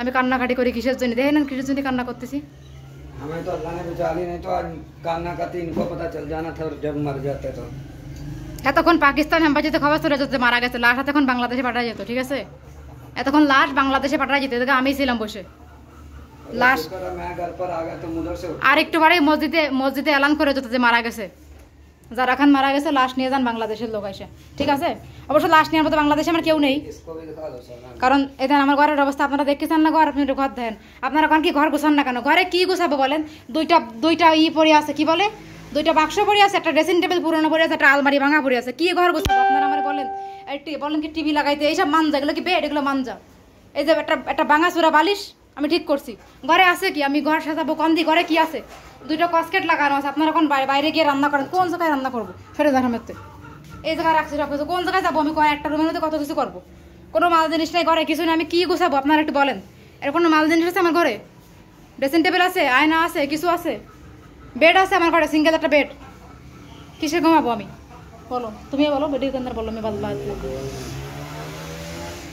আমি কান্নাকাটি করি কিসের জন্য? দেখেন কিসের জন্য কান্না করতেছি। हमें तो अल्लाह ने बचा ली, नहीं तो आज कान्ना करती इनको पता चल जाना था और जब मर जाते तो। এতক্ষণ পাকিস্তান এম্বাসিতে খবর চলে যেত মারা গেছে, লাশ এতক্ষণ বাংলাদেশে পাঠাই যেত, ঠিক আছে? এতক্ষণ লাশ বাংলাদেশে পাঠাই যেত, এদিকে আমি ছিলাম বসে। লাশ मैं घर पर आ गया तो मुझे से আর একটু পরে মসজিদে এলান করে যেত যে মারা গেছে, যারা খান মারা গেছে লাশ নিয়ে যান বাংলাদেশের লোক এসে, ঠিক আছে? অবশ্য লাশ নেওয়ার মতো বাংলাদেশে আমার কেউ নেই, কারণ এখানে আমার ঘরের অবস্থা আপনারা দেখতেছেন না। ঘর আপনি ঘর দেন, আপনারা এখন কি ঘর গোছান না কেন? ঘরে কি গোছাবো বলেন? দুইটা পড়ে আছে, কি বলে, দুইটা বাক্স পড়ে আছে, একটা ড্রেসিং টেবিল পুরনো পড়ে আছে, একটা আলমারি ভাঙা পড়ে আছে, কি ঘর গোছাবো আপনারা আমার বলেন? বলেন কি টিভি লাগাইতে, এইসব মানজা, এগুলো কি বেড, এগুলো মানজা। এই যে একটা ভাঙা চূড়া বালিশ আমি ঠিক করছি, ঘরে আছে কি? আমি ঘর সাজাবো কন্দি, ঘরে কি আছে? দুইটা কসকেট লাগানো আছে, আপনারা এখন বাইরে গিয়ে রান্না করেন, কোন জায়গায় রান্না করবো? ফেরে দেখামেতে এই জায়গায় রাখছি সব কিছু, কোন জায়গায় যাবো আমি? একটা রুমের মধ্যে কত কিছু করবো, কোনো মাল জিনিস নেই ঘরে, কিছু নেই, আমি কি গোছাবো আপনারা একটু বলেন? এর কোনো মাল জিনিস আছে আমার ঘরে? ড্রেসিং টেবিল আছে, আয়না আছে, কিছু আছে, বেড আছে আমার ঘরে, সিঙ্গেল একটা বেড, কিসে ঘুমাবো আমি? বলো তুমি, বলো বেডির কেন্দ্র, বলো আমি ভালো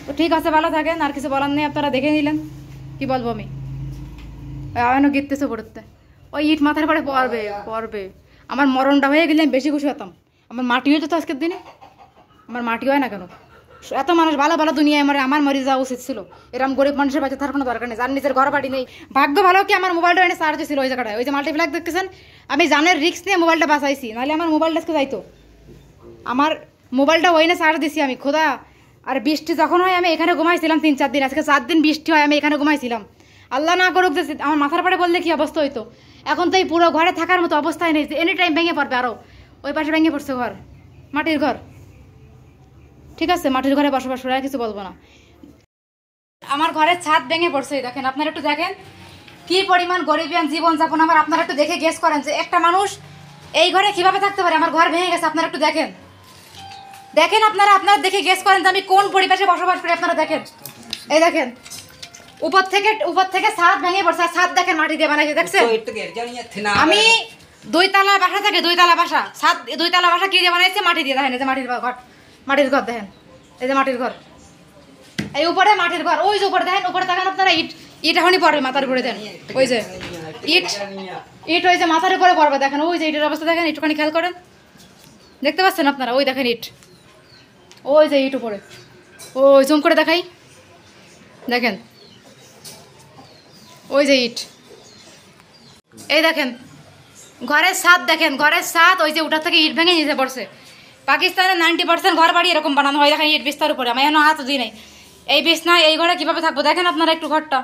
তো ঠিক আছে, ভালো থাকেন, আর কিছু বলার নেই, আপনারা দেখে নিলেন, কি বলবো আমি? আয়নো গিরতেছে পড়তে, ওই ইট মাথার পরে পড়বে। আমার মরণটা হয়ে গেলে আমি বেশি খুশি হতাম। আমার মাটি হয়ে যেত আজকের দিনে, আমার মাটি হয় না কেন? এত মানুষ ভালো ভালো দুনিয়ায় আমার মরে যাওয়া উচিত ছিল। এরকম গরিব মানুষের বাচ্চা থাকার কোনো দরকার নেই, যার নিজের ঘর বাড়ি নেই। ভাগ্য ভালো কি আমার মোবাইলটা এনে চার্জ ছিল ওই জায়গাটায়, ওই যে মাল্টিপ্লাগ দেখতেছেন, আমি জানের রিস্ক নিয়ে মোবাইলটা বাঁচাইছি, নাহলে আমার মোবাইলটা আজকে যাইতো। আমার মোবাইলটা ওইনে চার্জ দিছি আমি, খোদা। আর বৃষ্টি যখন হয় আমি এখানে ঘুমাইছিলাম 3-4 দিন, আজকে 4 দিন বৃষ্টি হয় আমি এখানে ঘুমাইছিলাম। আল্লাহ না করুক যে আমার মাথার পরে বললে কি অবস্থা হইতো। এখন তো এই পুরো ঘরে থাকার মতো অবস্থায় নেই, এনি টাইম ভেঙে পড়বে। আরও ওই পাশে ভেঙে পড়ছে ঘর, মাটির ঘর, ঠিক আছে? মাটির ঘরে বসবাস করে আর কিছু বলবো না। আমার ঘরের ছাদ ভেঙে পড়ছে, দেখেন আপনারা একটু দেখেন কি পরিমাণ গরিবিয়ান জীবনযাপন আমার। আপনারা একটু দেখে গেস করেন যে একটা মানুষ এই ঘরে কিভাবে থাকতে পারে। আমার ঘর ভেঙে গেছে, আপনারা একটু দেখেন আপনারা দেখে গেস করেন যে আমি কোন পরিবেশে বসবাস করি। আপনারা দেখেন, এই দেখেন উপর থেকে ছাদ ভেঙে পড়ছে, আর ছাদ দেখেন মাটি দিয়ে বানাইছে, দেখছেন? আমি 2 তলা বাসা থাকে, 2 তলা বাসা, ছাদ 2 তলা বাসা কি দিয়ে বানাইছে? মাটি দিয়ে। দেখেন এই যে মাটির ঘর দেখেন, এই যে মাটির ঘর, এই উপরে মাটির ঘর, ওই যে উপরে দেখেন, উপরে দেখেন আপনারা ইট এখনই পড়বে মাথার উপরে, দেন ওই যে ইট ওই যে মাথার উপরে পড়বে, দেখেন ওই যে ইটের অবস্থা দেখেন, একটুখানি খেয়াল করেন, দেখতে পাচ্ছেন আপনারা? ওই দেখেন ইট, ওই যে ইট উপরে, ওই জুম করে দেখাই, দেখেন ওই যে ইট। এই দেখেন ঘরের ছাদ, দেখেন ঘরের ছাদ, ওই যে উঠার থেকে ইট ভেঙে নিচে পড়ছে। পাকিস্তানের 90% ঘর বাড়ি এরকম বানানো হয়, দেখেন ইট বিস্তার উপরে। আমি এখনো হাত দিই নাই, এই বিছনায় এই ঘরে কীভাবে থাকবো দেখেন আপনারা একটু ঘরটা।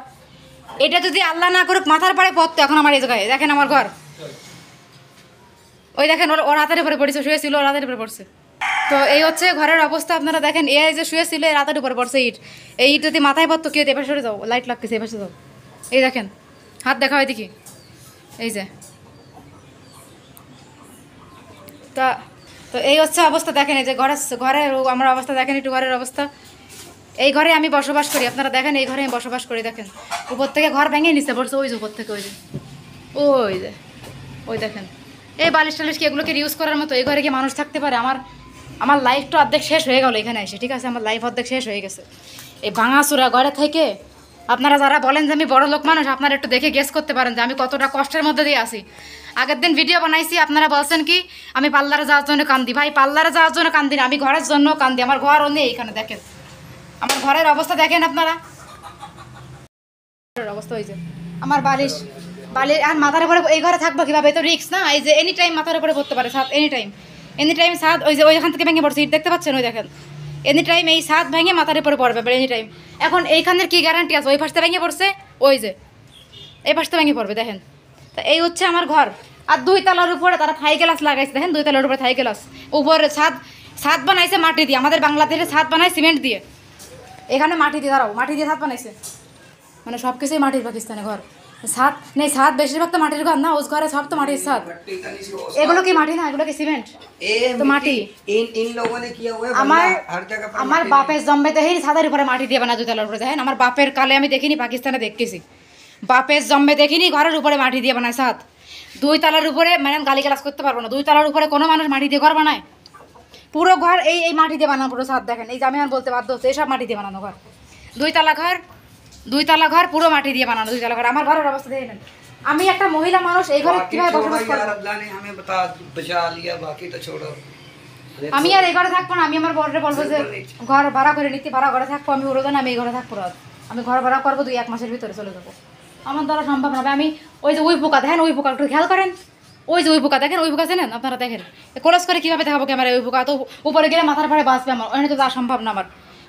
এটা যদি আল্লাহ না করুক মাথার পরে পড়তো এখন আমার এই জায়গায়, দেখেন আমার ঘর, ওই দেখেন ওর হাতের উপরে পড়েছে, শুয়েছিল ওর হাতের উপরে পড়ছে। তো এই হচ্ছে ঘরের অবস্থা, আপনারা দেখেন। এ যে শুয়েছিল এর হাতের উপরে পড়ছে ইট, এই ইট যদি মাথায় পড়তো কেউ এপাশে সরে যাও, লাইট লাগতেছে এপাশে যাও, এই দেখেন হাত দেখা হয় দেখি, এই যে। তো এই হচ্ছে অবস্থা, দেখেন এই যে ঘরের আমার অবস্থা দেখেন, একটু ঘরের অবস্থা। এই ঘরে আমি বসবাস করি, আপনারা দেখেন এই ঘরে আমি বসবাস করি, দেখেন উপর থেকে ঘর ভেঙে নিচে পড়ছে, ওই যে উপর থেকে, ওই দেখেন এই বালিশ টালিশ কি এগুলোকে ইউজ করার মতো? এই ঘরে কি মানুষ থাকতে পারে? আমার লাইফটা অর্ধেক শেষ হয়ে গেল এখানে এসে, ঠিক আছে? আমার লাইফ অর্ধেক শেষ হয়ে গেছে এই ভাঙাচোরা ঘরে থেকে। আপনারা যারা বলেন যে আমি বড় লোক মানুষ, আপনারা একটু দেখে গেস করতে পারেন যে আমি কতটা কষ্টের মধ্যে দিয়ে আসি। আগের দিন ভিডিও বানাইছি, আপনারা বলছেন কি আমি পার্লারে যাওয়ার জন্য কান্দি। ভাই পার্লারে যাওয়ার জন্য কান্দি না, আমি ঘরের জন্য কান্দি। আমার ঘর নেই এইখানে, দেখেন আমার ঘরের অবস্থা দেখেন আপনারা, অবস্থা হয়েছে আমার বালিশ আর মাথার উপরে। এই ঘরে থাকবো কিভাবে? তো রিক্স না? এই যে এনি টাইম মাথার উপরে পড়তে পারে ছাদ, এনি টাইম ছাদ, ওই যে ওইখান থেকে ভেঙে পড়ছে ইট, দেখতে পাচ্ছেন? ওই দেখেন এনি টাইম এই ছাদ ভেঙে মাথার উপরে পড়বে এনি টাইম। এখন এইখানের কি গ্যারান্টি আছে? ওই পাশটা ভেঙে পড়ছে, ওই যে এই পাশটা ভেঙে পড়বে, দেখেন। তো এই হচ্ছে আমার ঘর। আর 2 তলার উপরে তারা থাই গ্লাস লাগাইছে, দেখেন 2 তলার উপরে থাই গ্লাস, উপরে ছাদ বানাইছে মাটি দিয়ে। আমাদের বাংলাদেশে ছাদ বানায় সিমেন্ট দিয়ে, এখানে মাটি দিয়ে, দাঁড়াও মাটি দিয়ে ছাদ বানাইছে, মানে সব কিছুই মাটির। পাকিস্তানে ঘর ছাদ নেই, ছাদ বেশিরভাগ তো মাটির ঘর না, ওই ঘরে সব তো মাটির ছাদ। এগুলো কি মাটি না, এগুলো কি সিমেন্ট? তো মাটি আমার বাপের জন্মেতে ছাদের উপরে মাটি দিয়ে বানা 2 তলার উপরে, দেখেন আমার বাপের কালে আমি দেখিনি, পাকিস্তানে দেখতেছি। বাপের জন্মে দেখিনি ঘরের উপরে মাটি দিয়ে বানায় ছাদ। 2 তলার উপরে, ম্যাডাম গালি গালাজ করতে পারবো না, 2 তলার উপরে কোনো মানুষ মাটি দিয়ে ঘর বানায়? পুরো ঘর এই মাটি দিয়ে বানানো পুরো ছাদ, দেখেন এই যে আমি বলতে বাধ্য হচ্ছে, এইসব মাটি দিয়ে বানানো ঘর। 2 তলা ঘর 2 তলা ঘর পুরো মাটি দিয়ে বানানো, 2 তলা ঘর। আমার ঘরের অবস্থা দেখে নেন। আমি একটা মহিলা মানুষ, এই ঘরে কিভাবে বসবাস করব? अल्लाह ने हमें बता बचा लिया, बाकी तो छोड़ो। আমি আর এই ঘরে থাকবো না। আমি আমার বড়রে বলবো যে ঘর ভাড়া করে নিতে, ভাড়া ঘরে থাকবো। আমি উড়ো না, আমি এই ঘরে থাকবো না। আমি ঘর ভাড়া করবো 2-1 মাসের ভিতরে চলে যাবো। আমার দ্বারা সম্ভব না। আমি ওই যে ওই পোকা দেখেন, ওই পোকা একটু খেয়াল করেন, ওই যে ওই পোকা দেখেন, ওই পোকা চেনেন আপনারা? দেখেন ক্লোজ করে কীভাবে দেখাবো ক্যামেরায়? ওই পোকা তো উপরে গেলে মাথার ভাড়ে বাঁচবে আমার, ওখানে তো যাওয়া সম্ভব না আমার।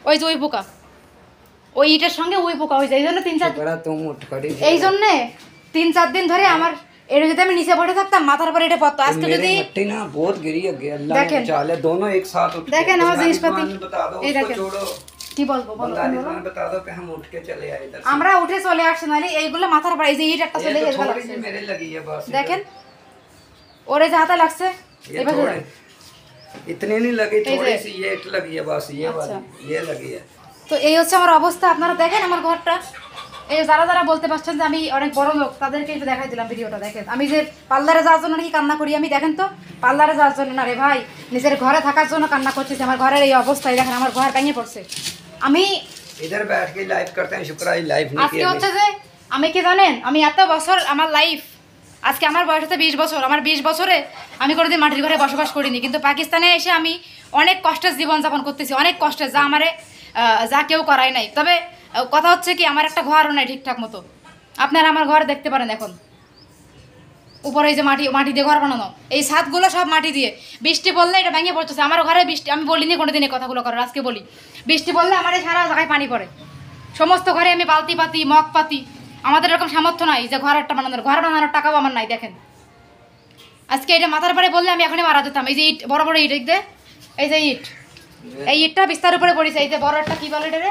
ওই যে ওই পোকা, ওই ইটের সঙ্গে ওই পোকা হয়েছে। এই জন্য 3-4 এই জন্যে 3-4 দিন ধরে আমার এটা যদি আমি নিচে পড়ে থাকতাম মাথার পরে এটা পড়তো। আজকে যদি मिट्टी ना बहुत गिरी है, अल्लाह ने बचा लिया, दोनों एक साथ उठ দেখেন আমার জিনিসপাতি। बता दो এই उसको দেখেন छोड़ो, কি বলবো বলো। बता दो कि हम उठ के चले आए इधर। আমরা উঠে চলে আসছি, নাহলে এইগুলো মাথার পরে এই যে ইট একটা চলে গেছে। थोड़ी सी मेरे लगी है बस, দেখেন ওরে যে হাতে লাগছে ये এবার थोड़े इतने नहीं लगी, थोड़ी ऐसे? सी ये इट लगी है बस, ये वाली ये लगी है। তো এই হচ্ছে আমার অবস্থা। আপনারা দেখেন আমার ঘরটা। এই যারা যারা বলতে পারছেন যে আমি অনেক বড় লোক, তাদেরকে একটু দেখাই দিলাম ভিডিওটা। দেখেন আমি যে পার্লারে যাওয়ার জন্য নাকি কান্না করি আমি, দেখেন তো পার্লারে যাওয়ার জন্য না রে ভাই, নিজের ঘরে থাকার জন্য কান্না করতেছি। আমার ঘরের এই অবস্থায় দেখেন, আমার ঘর ভেঙে পড়ছে। আমি इधर बैठ के लाइव करते हैं, शुक्र है लाइव नहीं আজকে किया। হচ্ছে যে আমি কি জানেন, আমি এত বছর আমার লাইফ, আজকে আমার বয়স হচ্ছে 20 বছর। আমার 20 বছরে আমি কোনোদিন মাটির ঘরে বসবাস করিনি, কিন্তু পাকিস্তানে এসে আমি অনেক কষ্টের জীবনযাপন করতেছি, অনেক কষ্টের, যা আমারে যা কেউ করাই নাই। তবে কথা হচ্ছে কি, আমার একটা ঘরও নাই ঠিকঠাক মতো। আপনারা আমার ঘর দেখতে পারেন এখন, উপরে এই যে মাটি দিয়ে ঘর বানানো, এই ছাদগুলো সব মাটি দিয়ে। বৃষ্টি পড়লে এটা ভেঙে পড়তেছে। আমার ঘরে বৃষ্টি, আমি বলিনি কোনোদিন এই কথাগুলো করার, আজকে বলি। বৃষ্টি পড়লে আমার এই সারা জায়গায় পানি পড়ে। সমস্ত ঘরে আমি বালতি পাতি, মগ পাতি। আমাদের এরকম সামর্থ্য নাই যে ঘর বানানোর টাকাও আমার নাই। দেখেন আজকে এটা মাথার পরে বললে আমি এখনই মারা যেতাম। এই যে ইট, বড় বড় ইট, দেখতে এই যে ইট, এই ইটটা বিস্তার উপরে পড়েছে। এই যে বড় একটা কি বলে এটা রে,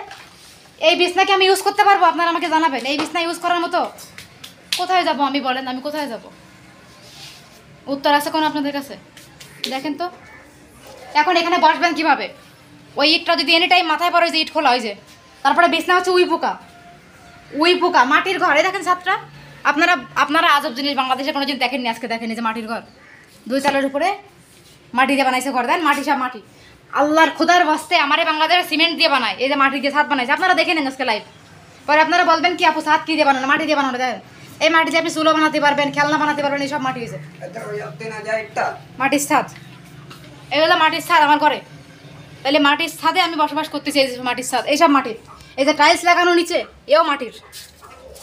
এই বিছনাকে আমি ইউজ করতে পারবো? আপনারা আমাকে জানাবেন, এই বিছনা ইউজ করার মতো? কোথায় যাব আমি বলেন, আমি কোথায় যাব? উত্তর আছে কোনো আপনাদের কাছে? দেখেন তো এখন এখানে বসবেন কিভাবে? ওই ইটটা যদি এনি টাইম মাথায় পড়ে, যে ইট খোলা হয়েছে, তারপরে বিছনা হচ্ছে উই পোকা, মাটির ঘর। এই দেখেন ছাদটা। আপনারা আজব জিনিস বাংলাদেশে কোনো দিন দেখেননি, আজকে দেখেন যে মাটির ঘর 2 তলার উপরে মাটি দিয়ে বানাইছে ঘর। দেন মাটি, সব মাটি। আল্লাহর খোদার বাস্তে আমারে বাংলাদেশে সিমেন্ট দিয়ে বানায়, এই যে মাটি দিয়ে ছাদ বানাইছে। আপনারা দেখে নেন আজকে লাইভ, পরে আপনারা বলবেন কি আপু ছাদ কি দিয়ে বানানো? মাটি দিয়ে বানানো। দেখেন এই মাটি দিয়ে আপনি চুলো বানাতে পারবেন, খেলনা বানাতে পারবেন, এই সব মাটি হয়েছে মাটির ছাদ। এগুলো মাটির ছাদ আমার ঘরে। তাহলে মাটির ছাদে আমি বসবাস করতেছি। এই যে মাটির ছাদ, এইসব মাটির। এই যে টাইলস লাগানো নিচে, এও মাটির,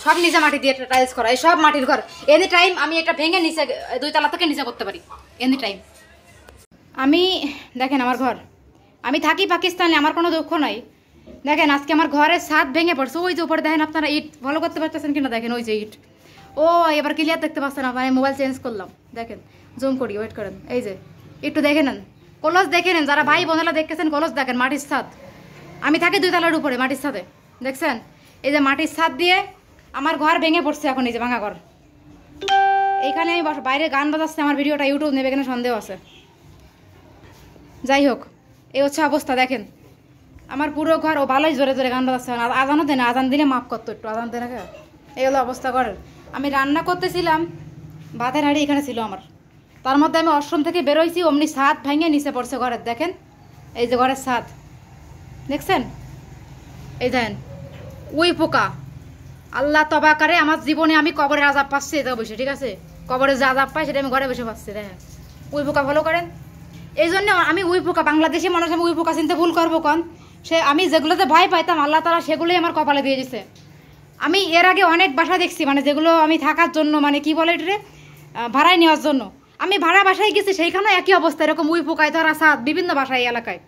সব নিচে মাটি দিয়ে টাইলস করা, এই সব মাটির ঘর। এনি টাইম আমি এটা ভেঙে নিচে 2 তলা থেকে নিচে করতে পারি, এনি টাইম। আমি দেখেন আমার ঘর, আমি থাকি পাকিস্তানে, আমার কোনো দুঃখ নাই। দেখেন আজকে আমার ঘরের ছাদ ভেঙে পড়ছে। ওই যে উপরে দেখেন, আপনারা ইট ফলো করতে পারতেছেন কিনা দেখেন, ওই যে ইট। ও এবার ক্লিয়ার দেখতে পাচ্ছেন আপনার? মোবাইল চেঞ্জ করলাম, দেখেন জুম করি, ওয়েট করেন। এই যে একটু দেখে নেন, কলস দেখে নেন, যারা ভাই বোনেরা দেখতেছেন কলস দেখেন। মাটির ছাদ, আমি থাকি 2 তলার উপরে মাটির ছাদে, দেখছেন? এই যে মাটির ছাদ দিয়ে আমার ঘর ভেঙে পড়ছে এখন, এই যে ভাঙা ঘর। এইখানে আমি বাইরে গান বাজাচ্ছে, আমার ভিডিওটা ইউটিউব নেবে কিনা সন্দেহ আছে। যাই হোক, এই হচ্ছে অবস্থা। দেখেন আমার পুরো ঘর, ও ভালোই জোরে জোরে গান বাজাচ্ছে। আজানও দেয় না, আজান দিলে মাফ করতো একটু, আজান দেয় না। এই হলো অবস্থা ঘরের। আমি রান্না করতেছিলাম, ভাতের হাঁড়ি এখানে ছিল আমার, তার মধ্যে আমি ওয়াশরুম থেকে বেরোইছি, অমনি ছাদ ভেঙে নিচে পড়ছে ঘরের। দেখেন এই যে ঘরের ছাদ, দেখছেন? এই দেখেন উই পোকা। আল্লাহ তবা করে, আমার জীবনে আমি কবরের আজাব পাচ্ছি এটা বসে, ঠিক আছে? কবরের যে আজাব পাই সেটা আমি ঘরে বসে পাচ্ছি। দেখেন উই পোকা ফলো করেন। এই জন্য আমি উই পোকা, বাংলাদেশি মানুষ, আমি উই পোকা চিনতে ভুল করবো কন? আমি যেগুলোতে ভয় পাইতাম আল্লাহ তাআলা সেগুলোই আমার কপালে দিয়ে দিছে। আমি এর আগে অনেক বাসা দেখছি, মানে যেগুলো আমি থাকার জন্য, মানে কি বলে এটা, ভাড়ায় নেওয়ার জন্য আমি ভাড়া বাসায় গেছি, সেইখানে একই অবস্থা, এরকম উই পোকায় ধরা ছাদ। বিভিন্ন বাসায় এই এলাকায়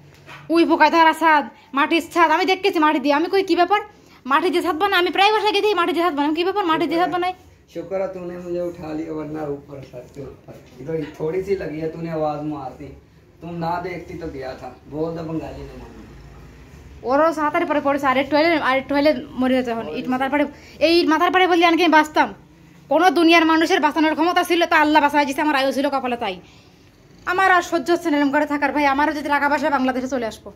উই পোকায় ধরা ছাদ, মাটির ছাদ। আমি দেখতেছি মাটি দিয়ে, আমি কই কি ব্যাপার মাটি দিয়ে ছাদ বানাই? আমি প্রায় বাসায় গেছি মাটি দিয়ে ছাদ বানাই, কি ব্যাপার মাটি দিয়ে ছাদ বানাই? शुक्र है तूने मुझे उठा लिया, वरना ऊपर सर के ऊपर इधर थोड़ी सी लगी है, तूने आवाज मारती, तुम ना देखती तो गया था। बोल दो बंगाली ने माना। ওরও সাঁতারে পরে পড়েছে, আরেকটু হলে মরে যেত। এখন ইট মাথার পাড়ে, এই ইট মাথার পাড়ে বললে আমি বাঁচতাম? কোনো দুনিয়ার মানুষের বাঁচানোর ক্ষমতা ছিল তো আল্লাহ বাঁচাই দিচ্ছে, আমার আয়ু ছিল কপালে। তাই আমার আর সহ্য হচ্ছে না এরকম করে থাকার। ভাই আমারও যদি টাকা পয়সা বাংলাদেশে চলে আসবো,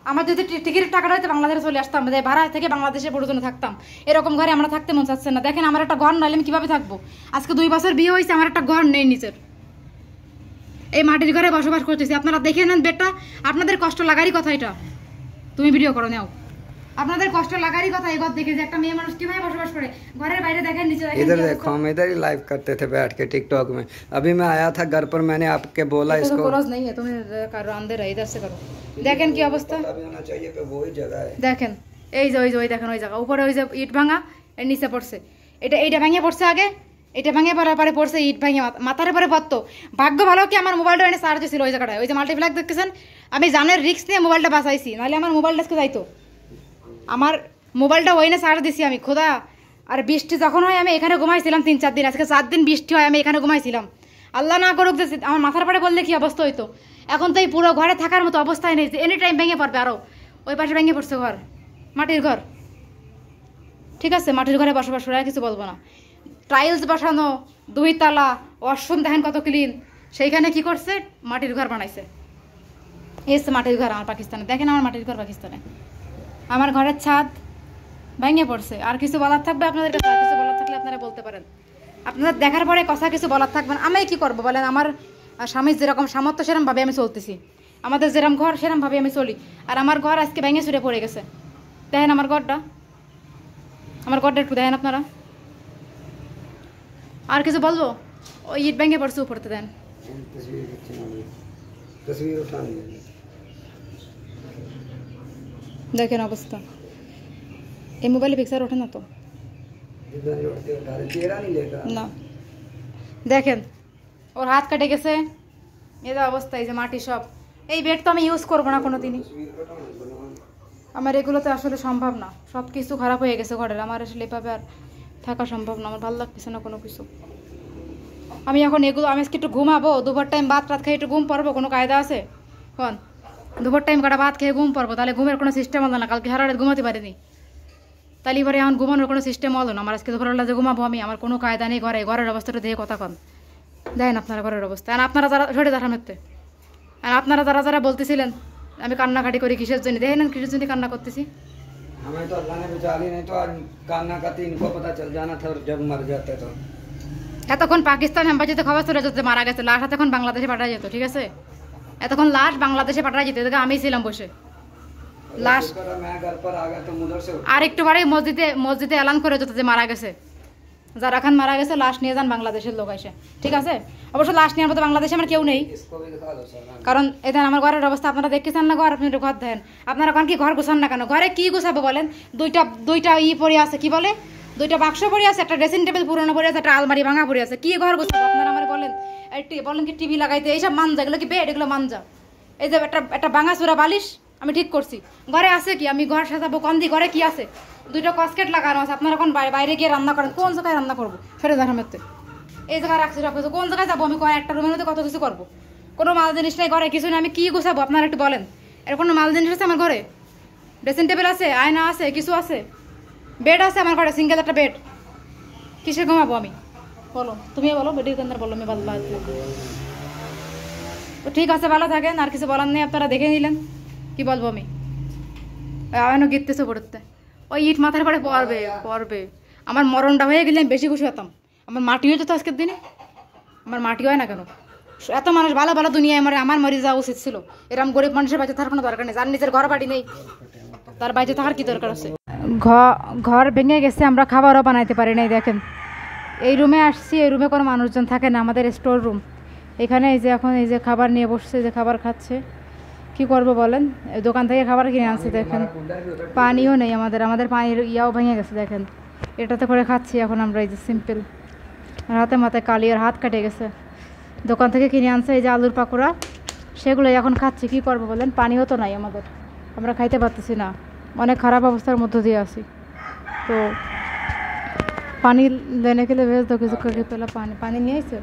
আমার যদি টিকিটের টাকাটা হয়তো বাংলাদেশে চলে আসতাম, ভাড়া থেকে বাংলাদেশে প্রয়োজনে থাকতাম। এরকম ঘরে আমরা থাকতে মন চাচ্ছে না। দেখেন আমার একটা ঘর নইলে আমি কীভাবে থাকবো? আজকে 2 বছর বিয়ে হয়েছে, আমার একটা ঘর নেই নিচের, এই মাটির ঘরে বসবাস করতেছি। আপনারা দেখে নেন বেটা, আপনাদের কষ্ট লাগারই কথা এটা। তুমি ভিডিও করো নাও, আপনাদের কষ্ট লাগারই কথা। এই ঘর দেখে যে একটা মেয়ে মানুষ কিভাবে বসবাস করে, ঘরের বাইরে দেখেন, নিচে দেখেন। इधर देखो, हम इधर ही लाइव करते थे बैठ के टिकटॉक में। अभी मैं आया था घर पर, मैंने आपके बोला इसको क्लोज नहीं है, तुम करो अंदर है, इधर से करो। देखें কি অবস্থা, पता भी होना चाहिए कि वही जगह है। দেখেন এই যে ওই দেখেন ওই জায়গা উপরে ওই যে ইট ভাঙা, এর নিচে পড়ছে। এইটা ভেঙে পড়ছে আগে, এটা ভেঙে পরে পড়ছে ইট ভেঙে মাথার পরে পড়তো। ভাগ্য ভালো কি আমার মোবাইলটা এনে চার্জ ছিল ওই জায়গাটায়, ওই যে মাল্টিপ্লাক দেখতেছেন, আমি জানের রিস্ক নিয়ে মোবাইলটা বাঁচাইছি, নাহলে আমার মোবাইলটা আজকে যাইতো। আমার মোবাইলটা ওইনে চার্জ দিছি আমি, খোদা। আর বৃষ্টি যখন হয় আমি এখানে ঘুমাইছিলাম 3-4 দিন, আজকে 4 দিন বৃষ্টি হয় আমি এখানে ঘুমাইছিলাম। আল্লাহ না করুক যে আমার মাথার পরে বললে কি অবস্থা হইতো। এখন তো এই পুরো ঘরে থাকার মতো অবস্থায় নেই, এনি টাইম ভেঙে পড়বে। আরও ওই পাশে ভেঙে পড়ছে ঘর, মাটির ঘর, ঠিক আছে, মাটির ঘরে বসবাস করে আর কিছু বলবো না। টাইলস বসানো, 2 তলা, ওয়াশরুম দেখেন কত ক্লিন, সেইখানে কি করছে, মাটির ঘর বানাইছে। এসে মাটির ঘর আমার পাকিস্তানে, দেখেন আমার মাটির ঘর পাকিস্তানে। আমার ঘরের ছাদ ভেঙে পড়ছে। আর কিছু বলার থাকবে আপনাদের কাছে, আর কিছু বলার থাকলে আপনারা বলতে পারেন। আপনারা দেখার পরে কথা কিছু বলার থাকবেন, আমি কি করবো বলেন। আমার স্বামীর যেরকম সামর্থ্য সেরকমভাবে আমি চলতেছি, আমাদের যেরকম ঘর সেরকমভাবে আমি চলি। আর আমার ঘর আজকে ভেঙে ছুটে পড়ে গেছে, দেখেন আমার ঘরটা, আমার ঘরটা একটু দেখেন আপনারা। আর কিছু বলবো, ওই ইট ভেঙে পড়ছে উপরতে, দেন तस्वीर उठानी है। দেখেন অবস্থা। এই মোবাইলে পিকচার ওঠে না তো, जितना जोड़ते उठा रहे, तेरा नहीं लेगा না। দেখেন ওর হাত কেটে গেছে, এই যে অবস্থা, এই যে মাটি সব। এই বেড তো আমি ইউজ করবো না কোনো দিনই, আমার এগুলোতে আসলে সম্ভব না, সব কিছু খারাপ হয়ে গেছে ঘরের, আমার আসলে এভাবে আর থাকা সম্ভব না, আমার ভালো লাগতেছে না কোনো কিছু। আমি এখন এগুলো, আমি আজকে একটু ঘুমাবো, দুপুর টাইম ভাত রাত খেয়ে একটু ঘুম পড়বো, কোনো কায়দা আছে কোন? দুপুর টাইম কাটা ভাত খেয়ে ঘুম পড়বো, তাহলে ঘুমের কোনো সিস্টেম হলো না, কালকে সারা রাত ঘুমাতে পারিনি, তাহলে এবারে এখন ঘুমানোর কোনো সিস্টেম হলো না আমার। আজকে দুপুরবেলা যে ঘুমাবো আমি, আমার কোনো কায়দা নেই। ঘরের অবস্থাটা দিয়ে কথা কন, দেখেন আপনারা ঘরের অবস্থা। আর আপনারা যারা সরে দাঁড়ান হতে, আর আপনারা যারা বলতেছিলেন আমি কান্নাকাটি করি কিসের জন্য, দেখেন কিসের জন্য কান্না করতেছি। हमें तो अल्लाह ने बचा ली, नहीं तो आज कान्ना का इनको पता चल जाना था जब मर जाते तो। এতক্ষণ পাকিস্তান এম্বাসিতে খবর চলে যেত মারা গেছে, লাশ এতক্ষণ বাংলাদেশে পাঠানো যেত, ঠিক আছে, এতক্ষণ লাশ বাংলাদেশে পাঠানো যেত, এদিকে আমি ছিলাম বসে লাশ। मैं घर पर आ गया तो उधर से আর একটু পরে মসজিদে এলান করে যেত যে মারা গেছে, যারা খান মারা গেছে লাশ নিয়ে যান বাংলাদেশের লোক এসে, ঠিক আছে। অবশ্য লাশ নেওয়ার মতো বাংলাদেশে আমার কেউ নেই, इसको भी दिखा दो सर। কারণ এদের আমার ঘরের অবস্থা আপনারা দেখতেছেন না, ঘর আপনি একটু ঘর দেন, আপনারা এখন কি ঘর গোছান না কেন? ঘরে কি গোছাবো বলেন? দুইটা পড়ে আছে, কি বলে, 2টা বাক্স পড়ে আছে, একটা ড্রেসিং টেবিল পুরোনো পড়ে আছে, একটা আলমারি ভাঙা পড়ে আছে, কি ঘর গোছাবো আপনারা আমার বলেন? বলেন কি টিভি লাগাইতে, এইসব মানজা, এগুলো কি বেড, এগুলো মানজা। এই যে একটা ভাঙা চূড়া বালিশ আমি ঠিক করছি, ঘরে আছে কি? আমি ঘর সাজাবো কন্দি, ঘরে কি আছে? 2টা কসকেট লাগানো আছে, আপনারা কোন বাইরে গিয়ে রান্না করেন, কোন জায়গায় রান্না করবো? সেটা দেখার মধ্যে এই জায়গায় রাখছি সব কিছু, কোন জায়গায় যাবো আমি? একটা রুমের মধ্যে কত কিছু করবো, কোনো মাল জিনিস নেই ঘরে, কিছু নেই, আমি কি গোছাবো আপনারা একটু বলেন? এর কোনো মাল জিনিস আছে আমার ঘরে? ড্রেসিং টেবিল আছে, আয়না আছে, কিছু আছে, বেড আছে আমার ঘরে, সিঙ্গেল একটা বেড, কিসে ঘুমাবো আমি? বলো, তুমি বলো, বেডির কেন্দ্র বলো, আমি ভালো তো ঠিক আছে, ভালো থাকেন, আর কিছু বলার নেই, আপনারা দেখে নিলেন, কি বলবো আমি? আয়নো গিরতেছে পড়তে, ওই ইট মাথার পরে পড়বে, আমার মরণটা হয়ে গেলে আমি বেশি খুশি হতাম। আমার মাটি হয়ে যেত আজকের দিনে, আমার মাটি হয় না কেন? এত মানুষ ভালো দুনিয়ায় আমার মরে যাওয়া উচিত ছিল। এরকম গরিব মানুষের বাঁচে থাকার কোনো দরকার নেই, যার নিজের ঘর বাড়ি নেই তার বাড়িতে থাকার কি দরকার আছে? ঘর ভেঙে গেছে, আমরা খাবারও বানাইতে পারি নাই। দেখেন এই রুমে আসছি, এই রুমে কোনো মানুষজন থাকে না, আমাদের স্টোর রুম। এখানে এই যে এখন এই যে খাবার নিয়ে বসছে, যে খাবার খাচ্ছে, কি করবো বলেন? দোকান থেকে খাবার কিনে আনছে, দেখেন পানিও নেই আমাদের পানির ইয়াও ভেঙে গেছে, দেখেন এটাতে করে খাচ্ছি এখন আমরা, এই যে সিম্পল। হাতে মাথায় কালি, আর হাত কেটে গেছে, দোকান থেকে কিনে আনছে এই যে আলুর পাকোড়া, সেগুলো এখন খাচ্ছি। কি করবো বলেন? পানিও তো নাই আমাদের, আমরা খাইতে পারতেছি না, অনেক খারাপ অবস্থার মধ্য দিয়ে আছি। তো পানি লেনে গেলে বেশ তো কিছু পেলা পানি নিয়ে আসছে।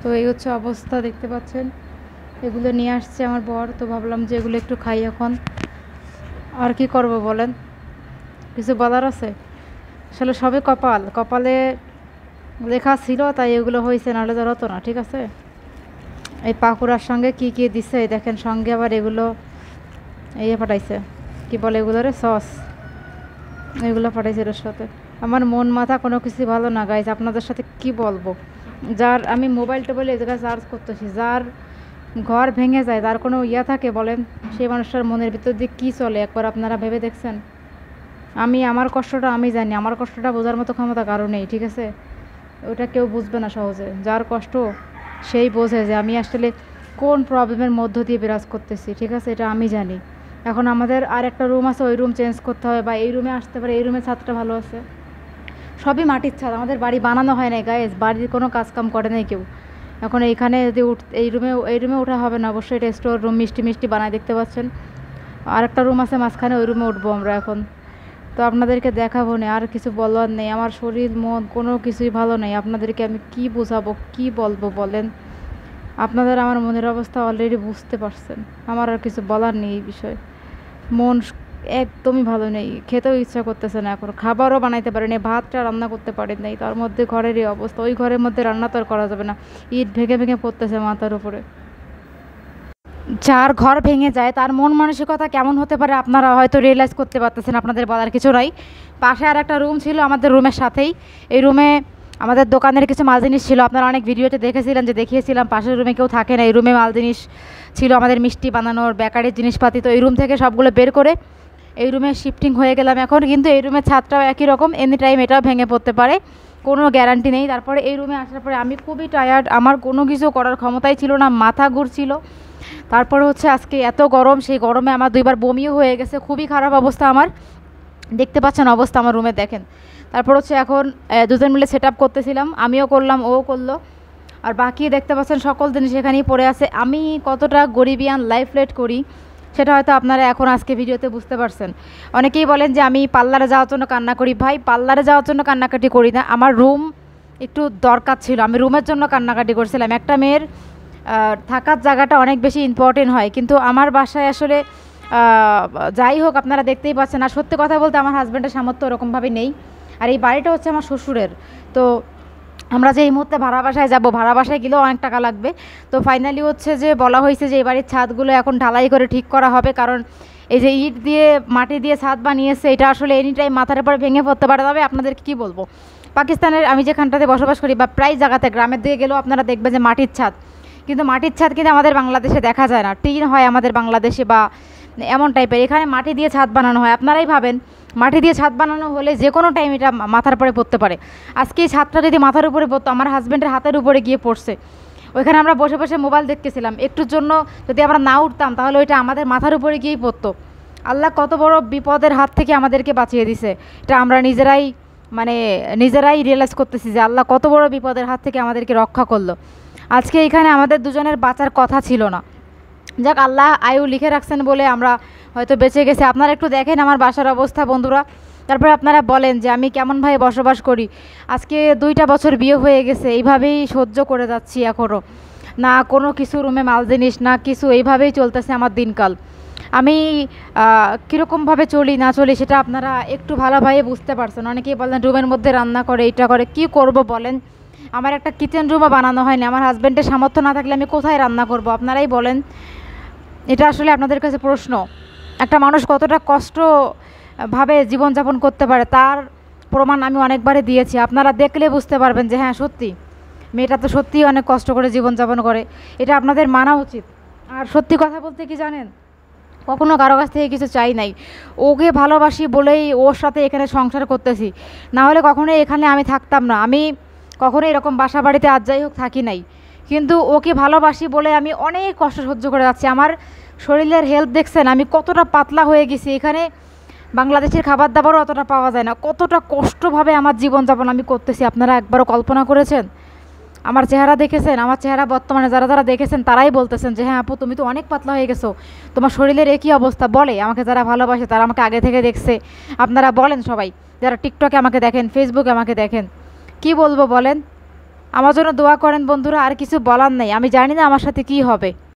তো এই হচ্ছে অবস্থা, দেখতে পাচ্ছেন এগুলো নিয়ে আসছে আমার বর, তো ভাবলাম যে এগুলো একটু খাই এখন। আর কি করব বলেন? কিছু বলার আছে? আসলে সবে কপালে লেখা ছিল তাই এগুলো হয়েছে, নাহলে তো হতো না, ঠিক আছে। এই পাকুড়ার সঙ্গে কি কি দিছে দেখেন, সঙ্গে আবার এগুলো পাঠাইছে, কি বলে এগুলোরে, সস, এগুলো পাঠাইছে এর সাথে। আমার মন মাথা কোনো কিছু ভালো না গাইজ, আপনাদের সাথে কি বলবো। আমি মোবাইল টোবাইল এই জায়গায় চার্জ করতেছি, ঘর ভেঙে যায় তার কোনো ইয়া থাকে বলেন? সেই মানুষটার মনের ভিতর দিয়ে কী চলে একবার আপনারা ভেবে দেখছেন? আমার কষ্টটা আমি জানি, আমার কষ্টটা বোঝার মতো ক্ষমতা কারো নেই, ঠিক আছে? ওটা কেউ বুঝবে না সহজে। যার কষ্ট সেই বোঝে যে আমি আসলে কোন প্রবলেমের মধ্য দিয়ে বিরাজ করতেছি, ঠিক আছে? এটা আমি জানি। এখন আমাদের আর একটা রুম আছে, ওই রুম চেঞ্জ করতে হবে, বা এই রুমে আসতে পারে, এই রুমের ছাদটা ভালো আছে। সবই মাটির ছাদ, আমাদের বাড়ি বানানো হয় নাই গাইজ, বাড়ির কোনো কাজকাম করে নাই কেউ। এখন এইখানে যদি এই রুমে ওঠা হবে না, অবশ্যই এটা স্টোর রুম, মিষ্টি মিষ্টি বানায়, দেখতে পাচ্ছেন। আর একটা রুম আছে মাঝখানে, ওই রুমে উঠবো আমরা এখন। তো আপনাদেরকে দেখাবো না, আর কিছু বলার নেই। আমার শরীর মন কোনো কিছুই ভালো নেই। আপনাদেরকে আমি কি বোঝাবো, কি বলবো বলেন? আপনাদের আমার মনের অবস্থা অলরেডি বুঝতে পারছেন। আমার আর কিছু বলার নেই এই বিষয়ে। মন একদমই ভালো নেই, খেতেও ইচ্ছা করতেছে না, এখন খাবারও বানাইতে পারি না, ভাতটা রান্না করতে পারি নাই। তার মধ্যে ঘরের এই অবস্থা, ওই ঘরের মধ্যে রান্না তো আর করা যাবে না, ইট ভেঙে ভেঙে পড়তেছে মাথার উপরে। যার ঘর ভেঙে যায় তার মন মানসিকতা কেমন হতে পারে আপনারা হয়তো রিয়েলাইজ করতে পারতেছেন, আপনাদের বলার কিছু নাই। পাশে আর একটা রুম ছিল আমাদের রুমের সাথেই, এই রুমে আমাদের দোকানের কিছু মাল জিনিস ছিল, আপনারা অনেক ভিডিওতে দেখেছিলেন যে দেখিয়েছিলাম। পাশের রুমে কেউ থাকে না, এই রুমে মাল জিনিস ছিল, আমাদের মিষ্টি বানানোর বেকারির জিনিসপাতি। তো এই রুম থেকে সবগুলো বের করে এই রুমে শিফটিং হয়ে গেলাম এখন। কিন্তু এই রুমের ছাদটাও একই রকম, এনি টাইম এটাও ভেঙে পড়তে পারে, কোনো গ্যারান্টি নেই। তারপরে এই রুমে আসার পরে আমি খুবই টায়ার্ড, আমার কোনো কিছু করার ক্ষমতাই ছিল না, মাথা ঘুরছিল। তারপরে হচ্ছে আজকে এত গরম, সেই গরমে আমার 2বার বমিও হয়ে গেছে, খুবই খারাপ অবস্থা আমার। দেখতে পাচ্ছেন অবস্থা আমার রুমে, দেখেন। তারপর হচ্ছে এখন দুজন মিলে সেট আপ করতেছিলাম, আমিও করলাম, ও করলো। আর বাকি দেখতে পাচ্ছেন সকল জিনিস এখানেই পড়ে আছে। আমি কতটা গরিবিয়ান লাইফ লিড করি সেটা হয়তো আপনারা এখন আজকে ভিডিওতে বুঝতে পারছেন। অনেকেই বলেন যে আমি পার্লারে যাওয়ার জন্য কান্না করি। ভাই, পার্লারে যাওয়ার জন্য কান্নাকাটি করি না, আমার রুম একটু দরকার ছিল, আমি রুমের জন্য কান্নাকাটি করছিলাম। একটা মেয়ের থাকার জায়গাটা অনেক বেশি ইম্পর্টেন্ট হয়, কিন্তু আমার বাসায় আসলে যাই হোক আপনারা দেখতেই পাচ্ছেন। আর সত্যি কথা বলতে আমার হাজব্যান্ডের সামর্থ্য ওরকমভাবে নেই, আর এই বাড়িটা হচ্ছে আমার শ্বশুরের। তো আমরা যে এই মুহূর্তে ভাড়া বাসায় যাবো, ভাড়া বাসায় গেলেও অনেক টাকা লাগবে। তো ফাইনালি হচ্ছে যে বলা হয়েছে যে এই বাড়ির ছাদগুলো এখন ঢালাই করে ঠিক করা হবে, কারণ এই যে ইট দিয়ে মাটি দিয়ে ছাদ বানিয়েছে, এটা আসলে এনি টাইম মাথার উপরে ভেঙে পড়তে পারে। তবে আপনাদেরকে কী বলবো, পাকিস্তানের আমি যেখানটাতে বসবাস করি বা প্রায় জায়গাতে গ্রামের দিকে গেলেও আপনারা দেখবেন যে মাটির ছাদ, কিন্তু মাটির ছাদ কিন্তু আমাদের বাংলাদেশে দেখা যায় না। টিন হয় আমাদের বাংলাদেশে বা এমন টাইপের, এখানে মাটি দিয়ে ছাদ বানানো হয়। আপনারাই ভাবেন, মাটি দিয়ে ছাদ বানানো হলে যে কোনো টাইম এটা মাথার উপরে পড়তে পারে। আজকে এই ছাদটা যদি মাথার উপরে পড়তো, আমার হাজব্যান্ডের হাতের উপরে গিয়ে পড়ছে। ওইখানে আমরা বসে বসে মোবাইল দেখতেছিলাম, একটুর জন্য যদি আমরা না উঠতাম তাহলে ওইটা আমাদের মাথার উপরে গিয়েই পড়তো। আল্লাহ কত বড় বিপদের হাত থেকে আমাদেরকে বাঁচিয়ে দিছে, এটা আমরা নিজেরাই রিয়েলাইজ করতেছি যে আল্লাহ কত বড় বিপদের হাত থেকে আমাদেরকে রক্ষা করলো। আজকে এখানে আমাদের দুজনের বাঁচার কথা ছিল না, যাক আল্লাহ আয়ু লিখে রাখছেন বলে আমরা হয়তো বেঁচে গেছি। আপনারা একটু দেখেন আমার বাসার অবস্থা বন্ধুরা, তারপরে আপনারা বলেন যে আমি কেমনভাবে বসবাস করি। আজকে 2টা বছর বিয়ে হয়ে গেছে, এইভাবেই সহ্য করে যাচ্ছি এখনও, না কোনো কিছু রুমে মাল জিনিস না কিছু, এইভাবেই চলতেছে আমার দিনকাল। আমি কীরকমভাবে চলি না চলি সেটা আপনারা একটু ভালোভাবে বুঝতে পারছেন। অনেকেই বলেন রুমের মধ্যে রান্না করে, এটা করে, কি করব বলেন? আমার একটা কিচেন রুমও বানানো হয়নি, আমার হাজব্যান্ডের সামর্থ্য না থাকলে আমি কোথায় রান্না করব? আপনারাই বলেন। এটা আসলে আপনাদের কাছে প্রশ্ন, একটা মানুষ কতটা কষ্টভাবে জীবনযাপন করতে পারে তার প্রমাণ আমি অনেকবারই দিয়েছি। আপনারা দেখলে বুঝতে পারবেন যে হ্যাঁ সত্যি মেয়েটা তো সত্যিই অনেক কষ্ট করে জীবনযাপন করে, এটা আপনাদের মানা উচিত। আর সত্যি কথা বলতে কি জানেন, কখনো কারো কাছ থেকে কিছু চাই নাই, ওকে ভালোবাসি বলেই ওর সাথে এখানে সংসার করতেছি, না হলে কখনোই এখানে আমি থাকতাম না। আমি কখনোই এরকম বাসা বাড়িতে আজ যাই হোক থাকি নাই, কিন্তু ওকে ভালোবাসি বলে আমি অনেক কষ্ট সহ্য করে যাচ্ছি। আমার শরীরের হেলথ দেখছেন, আমি কতটা পাতলা হয়ে গেছি। এখানে বাংলাদেশের খাবার দাবারও অতটা পাওয়া যায় না, কতটা কষ্টভাবে আমার জীবনযাপন আমি করতেছি আপনারা একবারও কল্পনা করেছেন? আমার চেহারা দেখেছেন? আমার চেহারা বর্তমানে যারা যারা দেখেছেন তারাই বলতেছেন যে হ্যাঁ আপু তুমি তো অনেক পাতলা হয়ে গেছো, তোমার শরীরের একই অবস্থা। বলে আমাকে যারা ভালোবাসে, তারা আমাকে আগে থেকে দেখছে। আপনারা বলেন সবাই, যারা টিকটকে আমাকে দেখেন, ফেসবুকে আমাকে দেখেন, কি বলবো বলেন? আমার জন্য দোয়া করেন বন্ধুরা, আর কিছু বলার নেই। আমি জানি না আমার সাথে কি হবে।